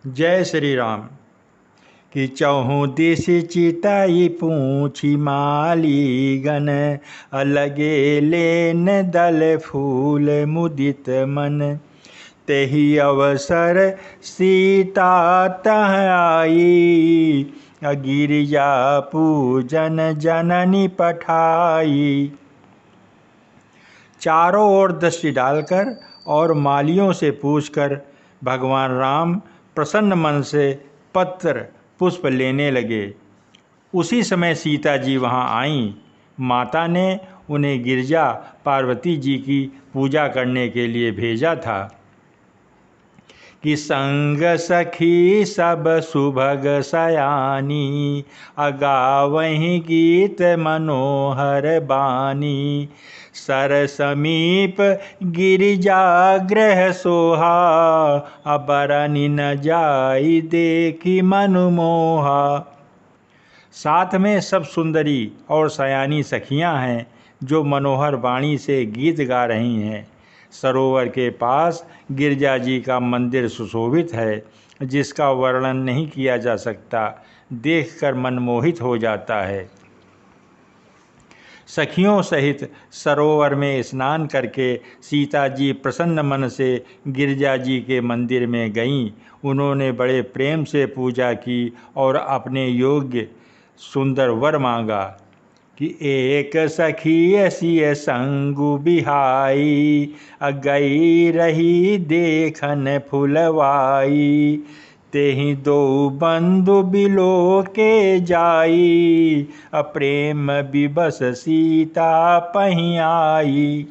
जय श्री राम। कि चहु दिश चिताई पूछी मालीगन, अलगे लेन दल फूल मुदित मन। तेहि अवसर सीता तह आई, गिरिजा पूजन जननी पठाई। चारों ओर दृष्टि डालकर और मालियों से पूछकर भगवान राम प्रसन्न मन से पत्र पुष्प लेने लगे। उसी समय सीता जी वहाँ आईं। माता ने उन्हें गिरजा पार्वती जी की पूजा करने के लिए भेजा था। कि संग सखी सब सुभग सयानी, अगावहीं गीत मनोहर बानी। सर समीप गिरिजाग्रह सोहा, अबरनि न जाई देखी मनु मोहा। साथ में सब सुंदरी और सयानी सखियां हैं जो मनोहर वाणी से गीत गा रही हैं। सरोवर के पास गिरजा जी का मंदिर सुशोभित है, जिसका वर्णन नहीं किया जा सकता, देखकर मन मोहित हो जाता है। सखियों सहित सरोवर में स्नान करके सीता जी प्रसन्न मन से गिरजा जी के मंदिर में गईं। उन्होंने बड़े प्रेम से पूजा की और अपने योग्य सुंदर वर मांगा। कि एक सखी ऐसी संगु बिहाई, गई रही देखन फुलवाई। तेहि दो बंधु बिलो के जाई, प्रेम विबस सीता पहीं आई।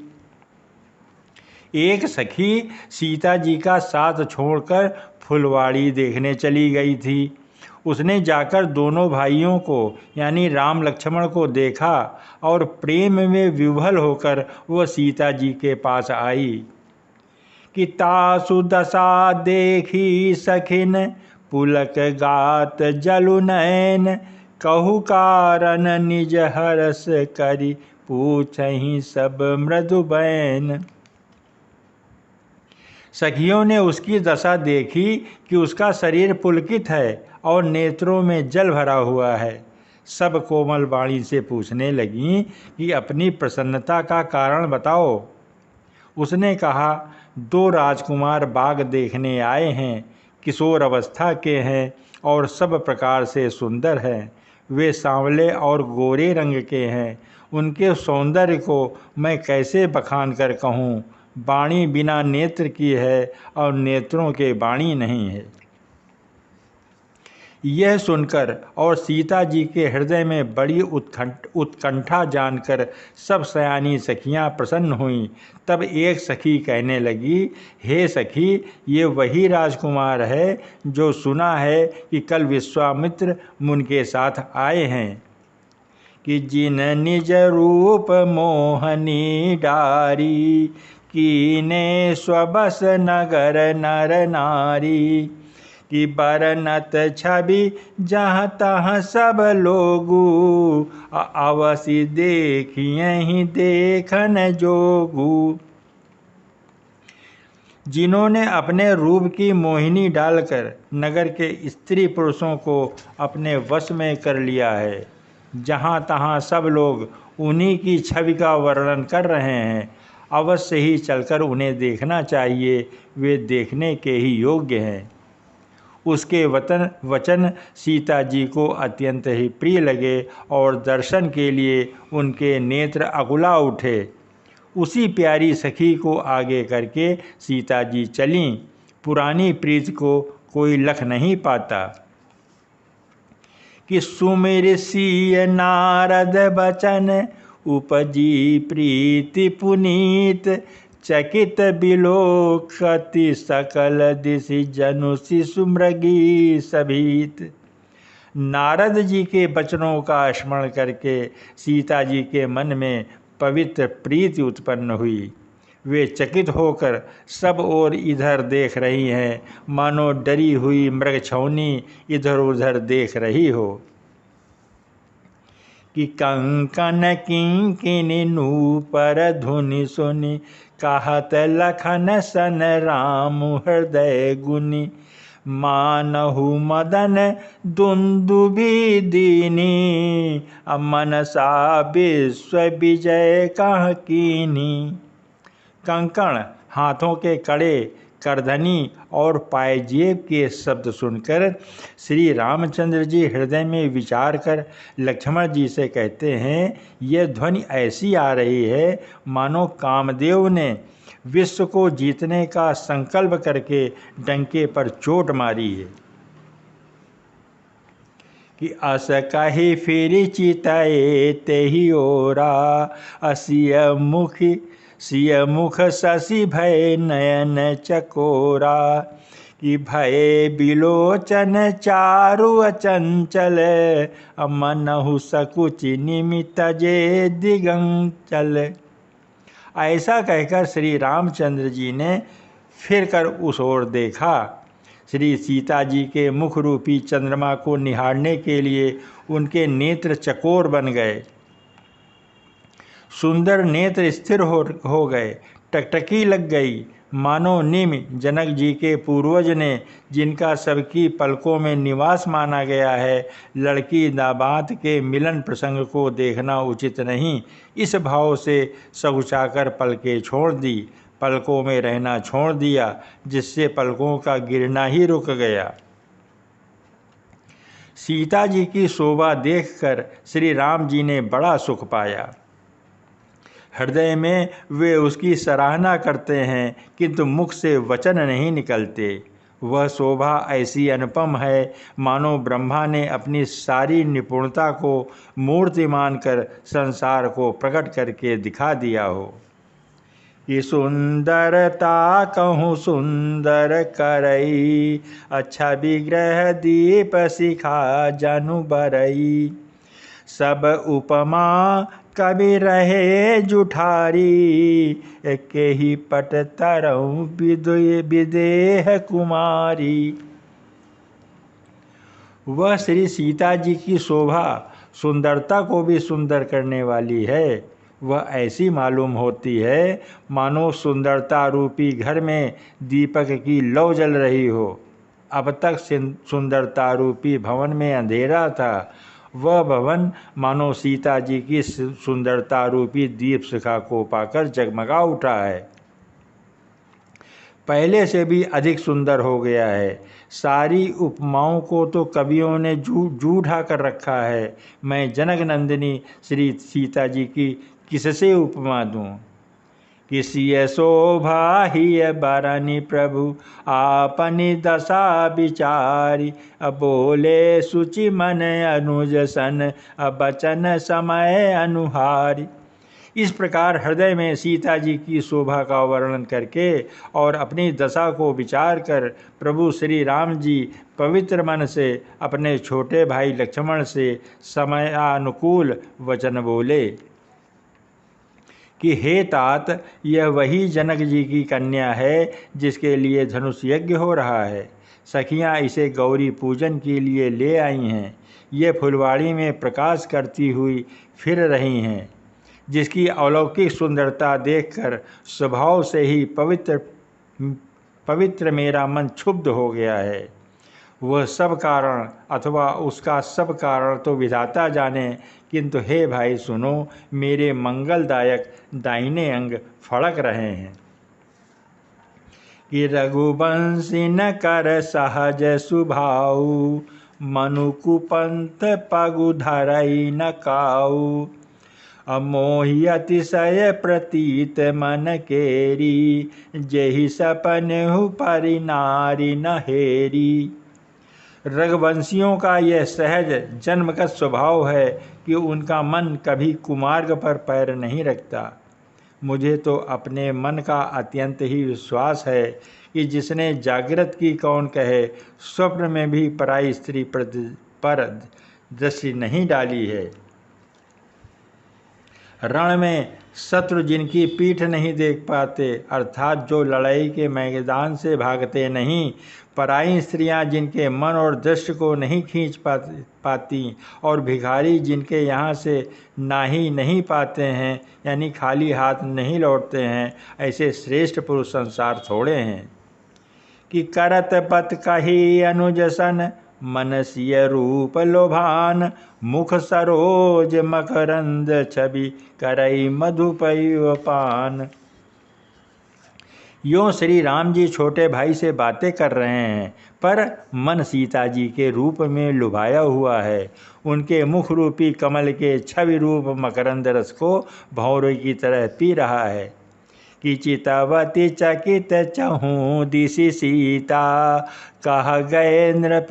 एक सखी सीता जी का साथ छोड़कर फुलवाड़ी देखने चली गई थी। उसने जाकर दोनों भाइयों को यानी राम लक्ष्मण को देखा और प्रेम में विह्वल होकर वह सीता जी के पास आई। कि तासु दशा देखी सखिन, पुलक गात जलु नैन। कहु कारण निज हरस करी, पूछहि सब मृदु बैन। सखियों ने उसकी दशा देखी कि उसका शरीर पुलकित है और नेत्रों में जल भरा हुआ है। सब कोमल वाणी से पूछने लगीं कि अपनी प्रसन्नता का कारण बताओ। उसने कहा, दो राजकुमार बाग देखने आए हैं, किशोर अवस्था के हैं और सब प्रकार से सुंदर हैं। वे सांवले और गोरे रंग के हैं। उनके सौंदर्य को मैं कैसे बखान कर कहूँ। वाणी बिना नेत्र की है और नेत्रों के वाणी नहीं है। यह सुनकर और सीता जी के हृदय में बड़ी उत्कंठा जानकर सब सयानी सखियां प्रसन्न हुईं। तब एक सखी कहने लगी, हे सखी, ये वही राजकुमार है जो सुना है कि कल विश्वामित्र मुनि के साथ आए हैं। कि जिन निज रूप मोहनी डारी, कीने स्वबस नगर नर नारी। कि बरनत छवि जहाँ तहाँ सब लोगू, अवसि देखियहि देखन जोगू। जिन्होंने अपने रूप की मोहिनी डालकर नगर के स्त्री पुरुषों को अपने वश में कर लिया है, जहाँ तहाँ सब लोग उन्हीं की छवि का वर्णन कर रहे हैं। अवश्य ही चलकर उन्हें देखना चाहिए, वे देखने के ही योग्य हैं। उसके वचन सीता जी को अत्यंत ही प्रिय लगे और दर्शन के लिए उनके नेत्र अकुला उठे। उसी प्यारी सखी को आगे करके सीता जी चलीं। पुरानी प्रीत को कोई लख नहीं पाता। कि सुमिर सिय नारद बचन, उपजी प्रीति पुनीत। चकित बिलोकति सकल दिशि, जनु शिशु मृगी सभीत। नारद जी के वचनों का स्मरण करके सीता जी के मन में पवित्र प्रीति उत्पन्न हुई। वे चकित होकर सब ओर इधर देख रही हैं, मानो डरी हुई मृगछौनी इधर उधर देख रही हो। कि कंकन किंकिनी नूपर धुनि सुनि, कहत लखन सन राम हृदय गुनि। मानहु मदन दुंदुभि दीनी, मनसा विश्व विजय कह कीनी। कंकण, हाथों के कड़े, करधनी और पायजेब के शब्द सुनकर श्री रामचंद्र जी हृदय में विचार कर लक्ष्मण जी से कहते हैं, यह ध्वनि ऐसी आ रही है मानो कामदेव ने विश्व को जीतने का संकल्प करके डंके पर चोट मारी है। कि अस कही फिर चितए तेहि ओरा, सिय मुख शशि भय नयन चकोरा। कि भय बिलोचन चारु अचंचल, मनहु सकुचि निमित जे दिगंचल। ऐसा कहकर श्री रामचंद्र जी ने फिर कर उस ओर देखा। श्री सीता जी के मुख रूपी चंद्रमा को निहारने के लिए उनके नेत्र चकोर बन गए, सुंदर नेत्र स्थिर हो गए, टकटकी लग गई, मानो निम जनक जी के पूर्वज ने, जिनका सबकी पलकों में निवास माना गया है, लड़की दामाद के मिलन प्रसंग को देखना उचित नहीं, इस भाव से सकुचाकर पलकें छोड़ दी, पलकों में रहना छोड़ दिया, जिससे पलकों का गिरना ही रुक गया। सीता जी की शोभा देखकर श्री राम जी ने बड़ा सुख पाया। हृदय में वे उसकी सराहना करते हैं, किंतु मुख से वचन नहीं निकलते। वह शोभा ऐसी अनुपम है मानो ब्रह्मा ने अपनी सारी निपुणता को मूर्ति मानकर संसार को प्रकट करके दिखा दिया हो। कि सुंदरता कहूँ सुंदर करई, अच्छा विग्रह दीप शिखा जनु बरई। सब उपमा कवि रहे जुठारी, के ही पट तरऊ विदेह कुमारी। वह श्री सीता जी की शोभा सुंदरता को भी सुंदर करने वाली है। वह ऐसी मालूम होती है मानो सुंदरता रूपी घर में दीपक की लौ जल रही हो। अब तक सुंदरता रूपी भवन में अंधेरा था, वह भवन मानो सीता जी की सुंदरता रूपी दीप शिखा को पाकर जगमगा उठा है, पहले से भी अधिक सुंदर हो गया है। सारी उपमाओं को तो कवियों ने जूझा कर रखा है। मैं जनक नंदिनी श्री सीता जी की किससे उपमा दूं? किसिय शोभा ही बरनि प्रभु आपनी दशा विचारी, बोले सुचि मन अनुज सन बचन समय अनुहारी। इस प्रकार हृदय में सीता जी की शोभा का वर्णन करके और अपनी दशा को विचार कर प्रभु श्री राम जी पवित्र मन से अपने छोटे भाई लक्ष्मण से समयानुकूल वचन बोले कि हे तात, यह वही जनक जी की कन्या है जिसके लिए धनुष यज्ञ हो रहा है। सखियां इसे गौरी पूजन के लिए ले आई हैं। ये फुलवाड़ी में प्रकाश करती हुई फिर रही हैं, जिसकी अलौकिक सुंदरता देखकर स्वभाव से ही पवित्र मेरा मन क्षुब्ध हो गया है। वह सब कारण अथवा उसका सब कारण तो विधाता जाने, किंतु हे भाई सुनो, मेरे मंगलदायक दाहिने अंग फड़क रहे हैं। कि रघुवंशी न कर सहज सुभाऊ, मनुकुपंत पगु धरई न काऊ। अमोहि अतिशय प्रतीत मन केरी, जेहि सपनेहु परि नारी न हेरी। रघुवंशियों का यह सहज जन्मगत स्वभाव है कि उनका मन कभी कुमार्ग पर पैर नहीं रखता। मुझे तो अपने मन का अत्यंत ही विश्वास है कि जिसने जागृत की कौन कहे, स्वप्न में भी पराई स्त्री पर दृष्टि नहीं डाली है। रण में शत्रु जिनकी पीठ नहीं देख पाते, अर्थात जो लड़ाई के मैदान से भागते नहीं, पराई स्त्रियां जिनके मन और दृष्टि को नहीं खींच पाती, और भिखारी जिनके यहाँ से नाही नहीं पाते हैं, यानी खाली हाथ नहीं लौटते हैं, ऐसे श्रेष्ठ पुरुष संसार थोड़े हैं। कि करत पत कही अनुजसन, मनसिय रूप लोभान, मुख सरोज मकरंद छवि, करई मधुपैव पान। यों श्री राम जी छोटे भाई से बातें कर रहे हैं, पर मन सीता जी के रूप में लुभाया हुआ है। उनके मुख रूपी कमल के छवि रूप मकरंद रस को भौरे की तरह पी रहा है। कि चितवती चकित चहूँ दिशि सीता, कह गए नृप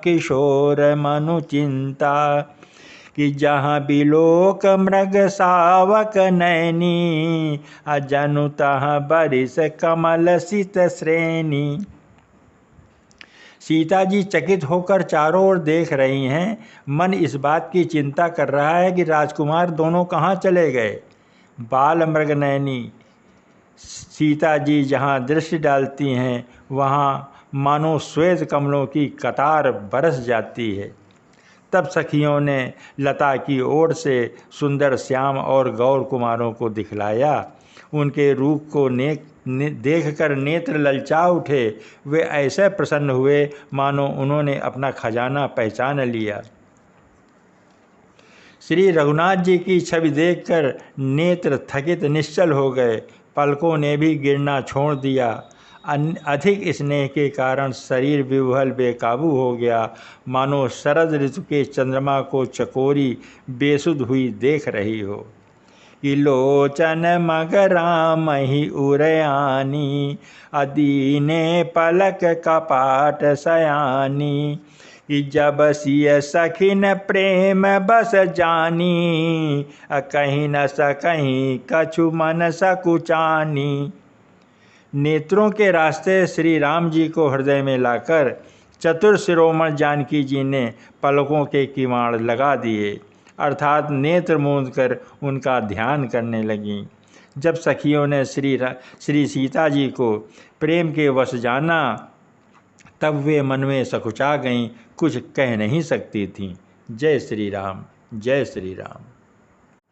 किशोर मनु चिंता। कि जहाँ बिलोक मृग सावक नैनी, अजनु तहाँ बरिस कमल सित श्रेणी। सीता जी चकित होकर चारों ओर देख रही हैं। मन इस बात की चिंता कर रहा है कि राजकुमार दोनों कहाँ चले गए। बाल मृग नैनी सीता जी जहाँ दृष्टि डालती हैं, वहाँ मानो श्वेत कमलों की कतार बरस जाती है। तब सखियों ने लता की ओर से सुंदर श्याम और गौर कुमारों को दिखलाया। उनके रूप को देखकर नेत्र ललचा उठे। वे ऐसे प्रसन्न हुए मानो उन्होंने अपना खजाना पहचान लिया। श्री रघुनाथ जी की छवि देखकर नेत्र थकित निश्चल हो गए। पलकों ने भी गिरना छोड़ दिया। अधिक स्नेह के कारण शरीर विह्वल बेकाबू हो गया, मानो शरद ऋतु के चंद्रमा को चकोरी बेसुध हुई देख रही हो। कि लोचन मग राम ही उरयानी, अदीने पलक कपाट सयानी। कि जब सिय सखिन प्रेम बस जानी, कहीं न सकहीं कछु मन सकुचानी। नेत्रों के रास्ते श्री राम जी को हृदय में लाकर चतुर शिरोमणि जानकी जी ने पलकों के किवाड़ लगा दिए, अर्थात नेत्र मूंद कर उनका ध्यान करने लगीं। जब सखियों ने श्री सीता जी को प्रेम के वश जाना, तब वे मन में सकुचा गईं, कुछ कह नहीं सकती थीं। जय श्री राम, जय श्री राम।